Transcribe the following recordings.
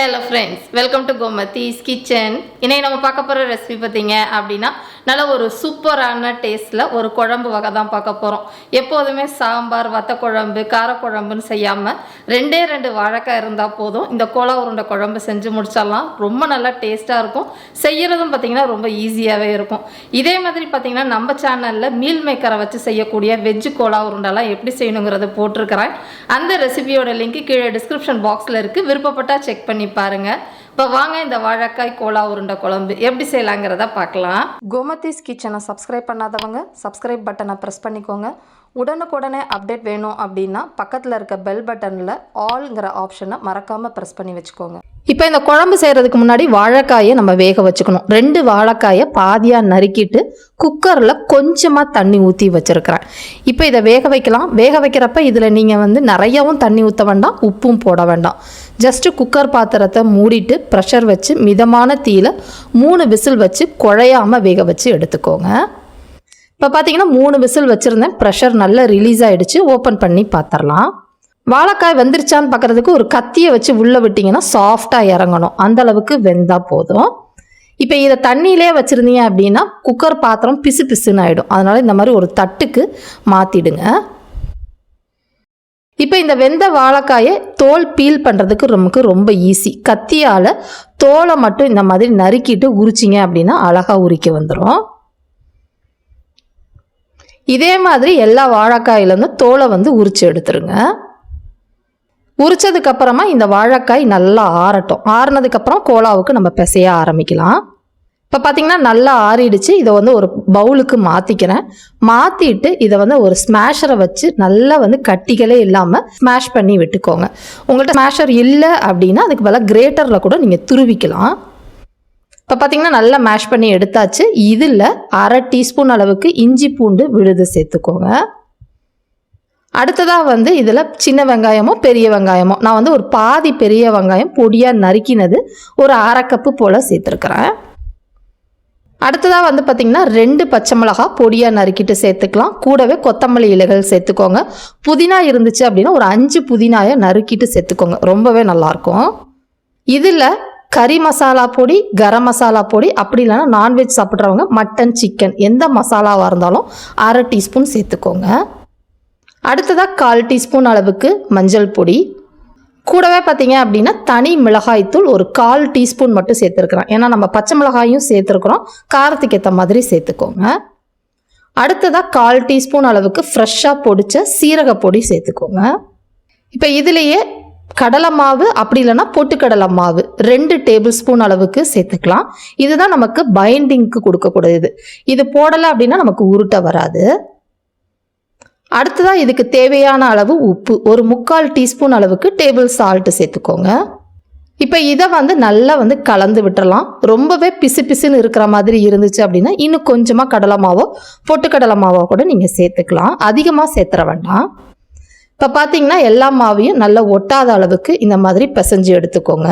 Hello friends, welcome to Gomathi's kitchen. இன்னைக்கு நம்ம பார்க்க போற ரெசிபி பாத்தீங்க அப்படினா நல்ல ஒரு சூப்பரான டேஸ்ட்ல ஒரு குழம்பு வகை தான் பார்க்க போறோம். எப்போதுமே சாம்பார், வத்த குழம்பு, கார குழம்புன்னு செய்யாம ரெண்டு வாழைக்காய் இருந்தா போதும் இந்த கோலா உருண்டை குழம்பு செஞ்சு முடிச்சிடலாம். ரொம்ப நல்லா டேஸ்டா இருக்கும். செய்யறதும் பாத்தீங்கன்னா ரொம்ப ஈஸியாவே இருக்கும். இதே மாதிரி பாத்தீங்கன்னா நம்ம சேனல்ல மீல் மேக்கரை வச்சு செய்யக்கூடிய வெஜ் கோலா உருண்டைலாம் எப்படி செய்யணும்ங்கறத போட்டுருக்கேன். அந்த ரெசிபியோட லிங்க் கீழே டிஸ்கிரிப்ஷன் பாக்ஸ்ல இருக்கு. விருப்பப்பட்டா செக் பண்ணி பாருங்க. இப்போ வாங்க இந்த வாழைக்காய் கோலா உருண்டை குழம்பு எப்படி செய்யலாங்கிறத பார்க்கலாம். கோமதிஸ் கிச்சனை சப்ஸ்கிரைப் பண்ணாதவங்க சப்ஸ்கிரைப் பட்டனை ப்ரெஸ் பண்ணிக்கோங்க. உடனுக்குடனே அப்டேட் வேணும் அப்படின்னா பக்கத்தில் இருக்க பெல் பட்டனில் ஆல்ங்கிற ஆப்ஷனை மறக்காமல் ப்ரெஸ் பண்ணி வச்சுக்கோங்க. இப்போ இந்த குழம்பு செய்கிறதுக்கு முன்னாடி வாழைக்காயை நம்ம வேக வச்சுக்கணும். 2 வாழைக்காயை பாதியாக நறுக்கிட்டு குக்கரில் கொஞ்சமாக தண்ணி ஊற்றி வச்சுருக்கிறேன். இப்போ இதை வேக வைக்கலாம். வேக வைக்கிறப்ப இதில் நீங்கள் நிறையவும் தண்ணி ஊற்ற வேண்டாம், உப்பும் போட வேண்டாம். ஜஸ்ட்டு குக்கர் பாத்திரத்தை மூடிட்டு ப்ரெஷர் வச்சு மிதமான தீயில 3 விசில் வச்சு குழையாமல் வேக வச்சு எடுத்துக்கோங்க. இப்போ பார்த்தீங்கன்னா 3 விசில் வச்சுருந்தேன். ப்ரெஷர் நல்லா ரிலீஸ் ஆகிடுச்சு. ஓப்பன் பண்ணி பார்த்துடலாம். வாழைக்காய் வெந்துருச்சான்னு பார்க்குறதுக்கு ஒரு கத்தியை வச்சு உள்ளே விட்டிங்கன்னா சாஃப்டாக இறங்கணும். அந்தளவுக்கு வெந்தால் போதும். இப்போ இதை தண்ணியிலே வச்சுருந்தீங்க அப்படின்னா குக்கர் பாத்திரம் பிசு பிசுன்னு ஆகிடும். அதனால் இந்த மாதிரி ஒரு தட்டுக்கு மாற்றிடுங்க. இப்போ இந்த வெந்த வாழைக்காயை தோல் பீல் பண்ணுறதுக்கு நமக்கு ரொம்ப ஈஸி. கத்தியால் தோலை மட்டும் இந்த மாதிரி நறுக்கிட்டு உரிச்சிங்க அப்படின்னா அழகாக உரிக்க வந்துடும். இதே மாதிரி எல்லா வாழைக்காயிலேருந்து தோலை உரிச்சு எடுத்துருங்க. உரிச்சதுக்கப்புறமா இந்த வாழைக்காய் நல்லா ஆறட்டும். ஆறுனதுக்கப்புறம் கோலாவுக்கு நம்ம பிசைய ஆரம்பிக்கலாம். இப்போ பார்த்தீங்கன்னா நல்லா ஆறிடுச்சு. இதை ஒரு பவுலுக்கு மாற்றிக்கிறேன். மாற்றிட்டு இதை ஒரு ஸ்மேஷரை வச்சு நல்லா கட்டிகளே இல்லாமல் ஸ்மேஷ் பண்ணி விட்டுக்கோங்க. உங்கள்கிட்ட ஸ்மேஷர் இல்லை அப்படின்னா அதுக்கு பதிலாக கிரேட்டரில் கூட நீங்கள் துருவிக்கலாம். இப்போ பார்த்தீங்கன்னா நல்லா மேஷ் பண்ணி எடுத்தாச்சு. இதில் 1/2 டீஸ்பூன் அளவுக்கு இஞ்சி பூண்டு விழுது சேர்த்துக்கோங்க. அடுத்ததாக இதில் சின்ன வெங்காயமோ பெரிய வெங்காயமோ நான் ஒரு பாதி பெரிய வெங்காயம் பொடியாக நறுக்கினது ஒரு 1/2 கப்பு போல் சேர்த்துருக்குறேன். அடுத்ததாக பார்த்திங்கன்னா 2 பச்சை மிளகா பொடியாக நறுக்கிட்டு சேர்த்துக்கலாம். கூடவே கொத்தமல்லி இலைகள் சேர்த்துக்கோங்க. புதினா இருந்துச்சு அப்படின்னா ஒரு 5 புதினாயை நறுக்கிட்டு சேர்த்துக்கோங்க. ரொம்பவே நல்லாயிருக்கும். இதில் கறி மசாலா பொடி, கரம் மசாலா பொடி, அப்படி இல்லைன்னா நான்வெஜ் சாப்பிட்றவங்க மட்டன், சிக்கன் எந்த மசாலாவாக இருந்தாலும் 1/2 டீஸ்பூன் சேர்த்துக்கோங்க. அடுத்ததாக 1/4 டீஸ்பூன் அளவுக்கு மஞ்சள் பொடி. கூடவே பார்த்தீங்க அப்படின்னா தனி மிளகாய்த்தூள் ஒரு 1/4 டீஸ்பூன் மட்டும் சேர்த்துருக்குறேன். ஏன்னா நம்ம பச்சை மிளகாயும் சேர்த்துருக்குறோம். காரத்துக்கு ஏற்ற மாதிரி சேர்த்துக்கோங்க. அடுத்ததாக 1/4 டீஸ்பூன் அளவுக்கு ஃப்ரெஷ்ஷாக பொடிச்ச சீரக பொடி சேர்த்துக்கோங்க. இப்போ இதுலேயே கடலை மாவு அப்படி இல்லைன்னா பொட்டுக்கடலை மாவு 2 டேபிள் ஸ்பூன் அளவுக்கு சேர்த்துக்கலாம். இதுதான் நமக்கு பைண்டிங்க்கு கொடுக்கக்கூடியது. இது போடலை அப்படின்னா நமக்கு உருட்டை வராது. அடுத்ததாக இதுக்கு தேவையான அளவு உப்பு ஒரு 3/4 டீஸ்பூன் அளவுக்கு டேபிள் சால்ட் சேர்த்துக்கோங்க. இப்போ இதை நல்லா கலந்து விட்டுறலாம். ரொம்பவே பிசு பிசுன்னு இருக்கிற மாதிரி இருந்துச்சு அப்படின்னா இன்னும் கொஞ்சமாக கடலை மாவோ பொட்டுக்கடலை மாவோ கூட நீங்கள் சேர்த்துக்கலாம். அதிகமாக சேர்த்துற வேண்டாம். இப்போ பார்த்தீங்கன்னா எல்லா மாவையும் நல்லா ஒட்டாத அளவுக்கு இந்த மாதிரி பிசைஞ்சு எடுத்துக்கோங்க.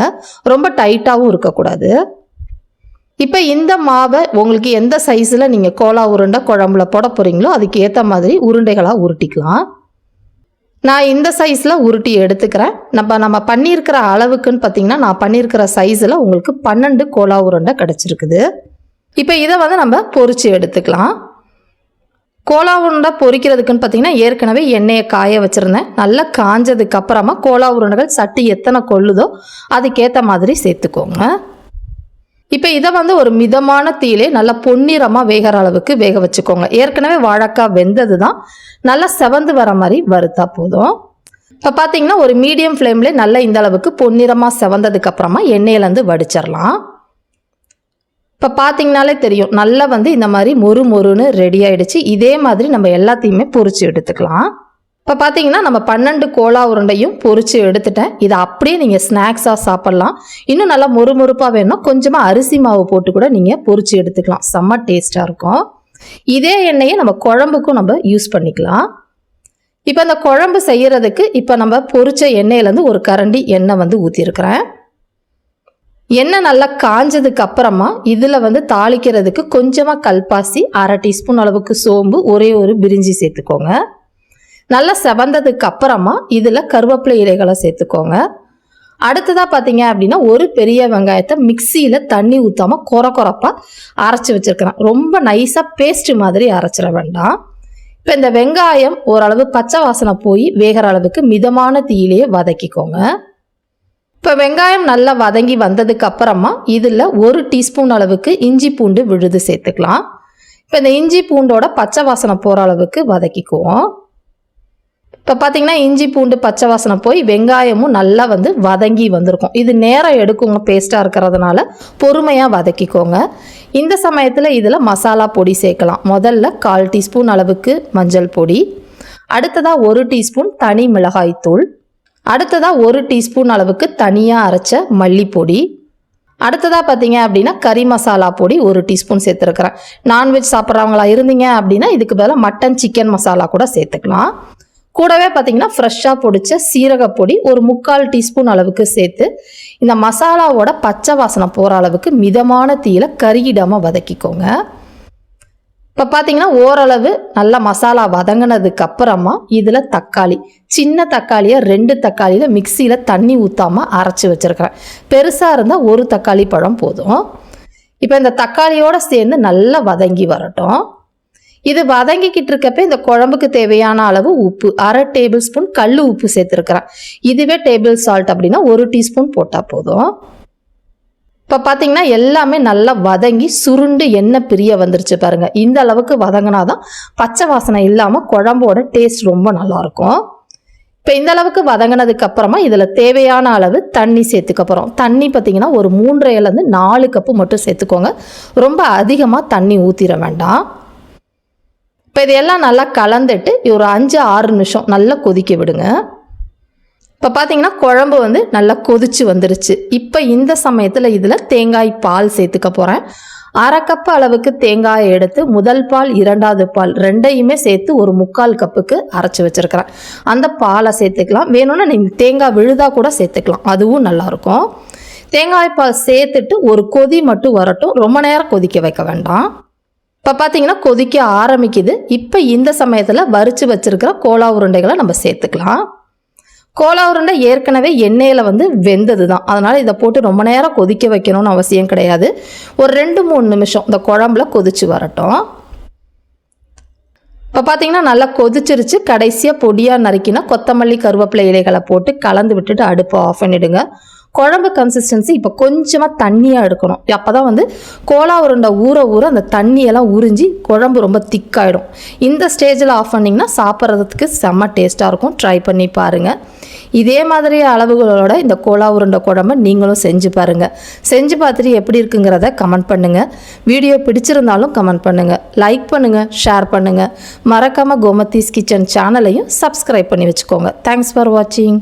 ரொம்ப டைட்டாகவும் இருக்கக்கூடாது. இப்போ இந்த மாவை உங்களுக்கு எந்த சைஸில் நீங்கள் கோலா உருண்டை குழம்புல போட போகிறீங்களோ அதுக்கு ஏற்ற மாதிரி உருண்டைகளாக உருட்டிக்கலாம். நான் இந்த சைஸில் உருட்டி எடுத்துக்கிறேன். நம்ம பண்ணியிருக்கிற அளவுக்குன்னு பார்த்தீங்கன்னா நான் பண்ணியிருக்கிற சைஸில் உங்களுக்கு 12 கோலா உருண்டை கிடச்சிருக்குது. இப்போ இதை நம்ம பொரிச்சு எடுத்துக்கலாம். கோலா உருண்டை பொரிக்கிறதுக்குன்னு பார்த்தீங்கன்னா ஏற்கனவே எண்ணெயை காய வச்சுருந்தேன். நல்லா காஞ்சதுக்கு அப்புறமா கோலா உருண்டைகள் சட்டி எத்தனை கொள்ளுதோ அதுக்கேற்ற மாதிரி சேர்த்துக்கோங்க. இப்போ இதை ஒரு மிதமான தீயிலே நல்லா பொன்னிறமாக வேகிற அளவுக்கு வேக வச்சுக்கோங்க. ஏற்கனவே வாழைக்காய் வெந்தது தான். நல்லா செவந்து வர மாதிரி வறுத்தா போதும். இப்போ பார்த்தீங்கன்னா ஒரு மீடியம் ஃப்ளேம்லேயே நல்லா இந்த அளவுக்கு பொன்னிறமாக செவந்ததுக்கு அப்புறமா எண்ணெயிலேருந்து வடிச்சிடலாம். இப்போ பார்த்தீங்கனாலே தெரியும் நல்லா இந்த மாதிரி மொறுன்னு ரெடி ஆகிடுச்சு. இதே மாதிரி நம்ம எல்லாத்தையுமே பொரிச்சு எடுத்துக்கலாம். இப்போ பார்த்தீங்கன்னா நம்ம 12 கோலா உருண்டையும் பொரிச்சு எடுத்துட்டேன். இதை அப்படியே நீங்கள் ஸ்நாக்ஸாக சாப்பிட்லாம். இன்னும் நல்லா மொறுப்பாக வேணும்னா கொஞ்சமாக அரிசி மாவு போட்டு கூட நீங்கள் பொரிச்சு எடுத்துக்கலாம். செம்ம டேஸ்ட்டாக இருக்கும். இதே எண்ணெயை நம்ம குழம்புக்கும் நம்ம யூஸ் பண்ணிக்கலாம். இப்போ அந்த குழம்பு செய்கிறதுக்கு இப்போ நம்ம பொரிச்ச எண்ணெயிலேருந்து ஒரு கரண்டி எண்ணெய் ஊற்றிருக்கிறேன். எண்ணெய் நல்லா காஞ்சதுக்கு அப்புறமா இதில் தாளிக்கிறதுக்கு கொஞ்சமாக கல்பாசி, 1/2 டீஸ்பூன் அளவுக்கு சோம்பு, ஒரே ஒரு பிரிஞ்சி சேர்த்துக்கோங்க. நல்லா செவந்ததுக்கு அப்புறமா இதில் கருவேப்பிலை இலைகளை சேர்த்துக்கோங்க. அடுத்ததாக பார்த்தீங்க அப்படின்னா ஒரு பெரிய வெங்காயத்தை மிக்சியில் தண்ணி ஊற்றாமல் கொரப்பாக அரைச்சி வச்சுருக்கிறேன். ரொம்ப நைஸாக பேஸ்ட் மாதிரி அரைச்சிட வேண்டாம். இப்போ இந்த வெங்காயம் ஓரளவு பச்சை வாசனை போய் வேகிற அளவுக்கு மிதமான தீயிலேயே வதக்கிக்கோங்க. இப்போ வெங்காயம் நல்லா வதங்கி வந்ததுக்கு அப்புறமா இதில் 1 டீஸ்பூன் அளவுக்கு இஞ்சி பூண்டு விழுது சேர்த்துக்கலாம். இப்போ இந்த இஞ்சி பூண்டோட பச்சை வாசனை போகிற அளவுக்கு வதக்கிக்குவோம். இப்போ பார்த்தீங்கன்னா இஞ்சி பூண்டு பச்சை வாசனை போய் வெங்காயமும் நல்லா வதங்கி வந்திருக்கும். இது நேரம் எடுக்குங்க, பேஸ்ட்டாக இருக்கிறதுனால பொறுமையாக வதக்கிக்கோங்க. இந்த சமயத்தில் இதில் மசாலா பொடி சேர்க்கலாம். முதல்ல 1/4 டீஸ்பூன் அளவுக்கு மஞ்சள் பொடி, அடுத்ததாக 1 டீஸ்பூன் தனி மிளகாய்த்தூள், அடுத்ததாக 1 டீஸ்பூன் அளவுக்கு தனியாக அரைச்ச மல்லிப்பொடி, அடுத்ததாக பார்த்தீங்க அப்படின்னா கறி மசாலா பொடி 1 டீஸ்பூன் சேர்த்துருக்குறேன். நான்வெஜ் சாப்பிட்றவங்களா இருந்தீங்க அப்படின்னா இதுக்கு பதிலாக மட்டன் சிக்கன் மசாலா கூட சேர்த்துக்கலாம். கூடவே பார்த்தீங்கன்னா ஃப்ரெஷ்ஷாக பொடிச்ச சீரகப்பொடி 1/4 டீஸ்பூன் அளவுக்கு சேர்த்து இந்த மசாலாவோட பச்சை வாசனை போகிற அளவுக்கு மிதமான தீயில கருகிடாமல் வதக்கிக்கோங்க. இப்போ பார்த்தீங்கன்னா ஓரளவு நல்லா மசாலா வதங்கினதுக்கு அப்புறமா இதில் தக்காளி, சின்ன தக்காளியை 2 தக்காளியில் மிக்சியில் தண்ணி ஊற்றாமல் அரைச்சி வச்சுருக்கிறேன். பெருசாக இருந்தால் 1 தக்காளி பழம் போதும். இப்போ இந்த தக்காளியோடு சேர்ந்து நல்லா வதங்கி வரட்டும். இது வதங்கிக்கிட்டு இருக்கப்ப இந்த குழம்புக்கு தேவையான அளவு உப்பு 1/2 டேபிள் ஸ்பூன் கல் உப்பு சேர்த்துருக்கிறேன். இதுவே டேபிள் சால்ட் அப்படின்னா 1 டீஸ்பூன் போட்டால் போதும். இப்போ பார்த்தீங்கன்னா எல்லாமே நல்லா வதங்கி சுருண்டு எண்ணெய் பிரிய வந்துருச்சு பாருங்கள். இந்த அளவுக்கு வதங்கினாதான் பச்சை வாசனை இல்லாமல் குழம்போட டேஸ்ட் ரொம்ப நல்லாயிருக்கும். இப்போ இந்த அளவுக்கு வதங்கினதுக்கு அப்புறமா இதில் தேவையான அளவு தண்ணி சேர்த்துக்க போகிறோம். தண்ணி பார்த்தீங்கன்னா ஒரு 3.5 4 கப்பு மட்டும் சேர்த்துக்கோங்க. ரொம்ப அதிகமாக தண்ணி ஊற்றிட வேண்டாம். இப்போ இதையெல்லாம் நல்லா கலந்துட்டு ஒரு 5-6 நிமிஷம் நல்லா கொதிக்க விடுங்க. இப்போ பார்த்தீங்கன்னா குழம்பு நல்லா கொதிச்சு வந்துருச்சு. இப்போ இந்த சமயத்தில் இதில் தேங்காய் பால் சேர்த்துக்க போகிறேன். 1/2 கப்பு அளவுக்கு தேங்காயை எடுத்து முதல் பால் 2வது பால் ரெண்டையுமே சேர்த்து ஒரு 3/4 கப்புக்கு அரைச்சி வச்சுருக்கிறேன். அந்த பாலை சேர்த்துக்கலாம். வேணும்னா நீங்கள் தேங்காய் விழுதா கூட சேர்த்துக்கலாம், அதுவும் நல்லாயிருக்கும். தேங்காய் பால் சேர்த்துட்டு ஒரு கொதி மட்டும் வரட்டும், ரொம்ப நேரம் கொதிக்க வைக்க வேண்டாம். இப்போ பார்த்தீங்கன்னா கொதிக்க ஆரம்பிக்குது. இப்போ இந்த சமயத்தில் வறுத்து வச்சுருக்கிற கோலா உருண்டைகளை நம்ம சேர்த்துக்கலாம். கோலா உருண்டை ஏற்கனவே எண்ணெயில் வெந்தது தான், அதனால் இதை போட்டு ரொம்ப நேரம் கொதிக்க வைக்கணும்னு அவசியம் கிடையாது. ஒரு 2-3 நிமிஷம் இந்த குழம்புல கொதிச்சு வரட்டும். இப்போ பார்த்தீங்கன்னா நல்லா கொதிச்சிருச்சு. கடைசியாக பொடியாக நறுக்கினா கொத்தமல்லி கருவேப்பிலை இலைகளை போட்டு கலந்து விட்டுட்டு அடுப்பை ஆஃப் பண்ணிவிடுங்க. குழம்பு கன்சிஸ்டன்சி இப்போ கொஞ்சமாக தண்ணியாக எடுக்கணும். அப்போ தான் கோலா உருண்டை ஊற அந்த தண்ணியெல்லாம் உறிஞ்சி குழம்பு ரொம்ப திக்காயிடும். இந்த ஸ்டேஜில் ஆஃப் பண்ணிங்கன்னா சாப்பிட்றதுக்கு செம்ம டேஸ்ட்டாக இருக்கும். ட்ரை பண்ணி பாருங்கள். இதே மாதிரி அளவுகளோட இந்த கோலா உருண்டை குழம்பு நீங்களும் செஞ்சு பாருங்கள். செஞ்சு பார்த்துட்டு எப்படி இருக்குங்கிறத கமெண்ட் பண்ணுங்கள். வீடியோ பிடிச்சிருந்தாலும் கமெண்ட் பண்ணுங்கள், லைக் பண்ணுங்கள், ஷேர் பண்ணுங்கள். மறக்காமல் கோமதிஸ் கிச்சன் சேனலையும் சப்ஸ்கிரைப் பண்ணி வச்சுக்கோங்க. தேங்க்ஸ் ஃபார் வாட்சிங்.